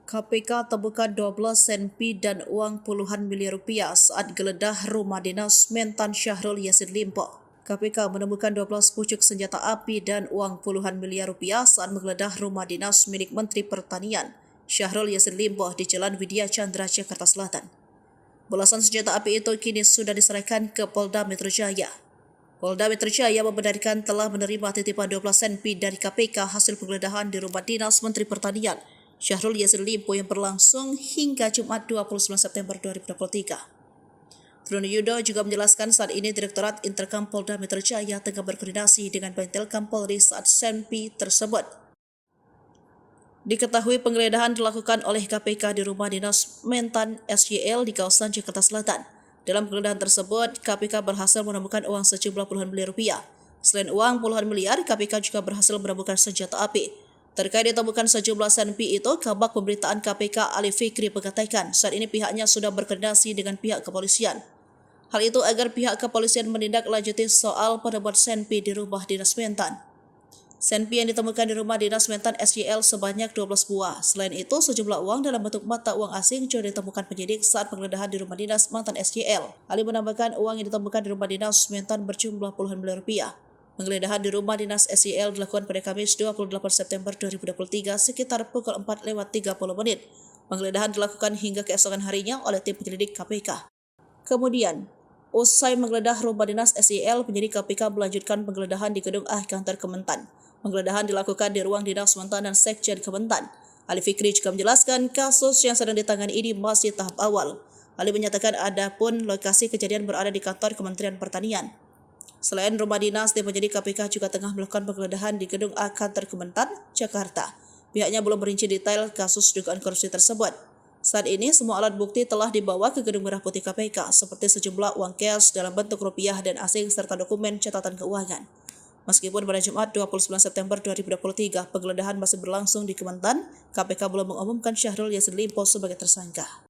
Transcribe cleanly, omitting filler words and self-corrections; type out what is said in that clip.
KPK temukan 12 senpi dan uang puluhan miliar rupiah saat geledah rumah dinas Mentan Syahrul Yassin Limpo. KPK menemukan 12 pucuk senjata api dan uang puluhan miliar rupiah saat menggeledah rumah dinas milik Menteri Pertanian Syahrul Yassin Limpo di Jalan Widya Chandra, Jakarta Selatan. Belasan senjata api itu kini sudah diserahkan ke Polda Metro Jaya. Polda Metro Jaya membenarkan telah menerima titipan 12 senpi dari KPK hasil penggeledahan di rumah dinas Menteri Pertanian Syahrul Yassin Limpo yang berlangsung hingga Jumat 29 September 2023. Truno Yudo juga menjelaskan saat ini Direktorat Interkam Polda Metro Jaya tengah berkoordinasi dengan Baintelkam Polri saat senpi tersebut. Diketahui penggeledahan dilakukan oleh KPK di rumah dinas Mentan SYL di kawasan Jakarta Selatan. Dalam penggeledahan tersebut, KPK berhasil menemukan uang sejumlah puluhan miliar rupiah. Selain uang puluhan miliar, KPK juga berhasil menemukan senjata api. Terkait ditemukan sejumlah senpi itu, Kabak Pemberitaan KPK Ali Fikri mengatakan saat ini pihaknya sudah berkoordinasi dengan pihak kepolisian. Hal itu agar pihak kepolisian menindaklanjuti soal penemuan senpi di rumah dinas Mentan. Senpi yang ditemukan di rumah dinas Mentan SYL sebanyak 12 buah. Selain itu, sejumlah uang dalam bentuk mata uang asing juga ditemukan penyidik saat penggeledahan di rumah dinas Mentan SYL. Ali menambahkan uang yang ditemukan di rumah dinas Mentan berjumlah puluhan miliar rupiah. Penggeledahan di rumah dinas SYL dilakukan pada Kamis 28 September 2023 sekitar pukul 4:30. Penggeledahan dilakukan hingga keesokan harinya oleh tim penyelidik KPK. Kemudian, usai menggeledah rumah dinas SYL, penyidik KPK melanjutkan penggeledahan di gedung kantor Kementan. Penggeledahan dilakukan di ruang dinas Mentan dan Sekjen Kementan. Ali Fikri juga menjelaskan kasus yang sedang ditangani ini masih tahap awal. Ali menyatakan ada pun lokasi kejadian berada di kantor Kementerian Pertanian. Selain rumah dinas, tim penyidik KPK juga tengah melakukan penggeledahan di gedung kantor Kementan, Jakarta. Pihaknya belum merinci detail kasus dugaan korupsi tersebut. Saat ini, semua alat bukti telah dibawa ke Gedung Merah Putih KPK, seperti sejumlah uang cash dalam bentuk rupiah dan asing serta dokumen catatan keuangan. Meskipun pada Jumat 29 September 2023, penggeledahan masih berlangsung di Kementan, KPK belum mengumumkan Syahrul Yassin Limpo sebagai tersangka.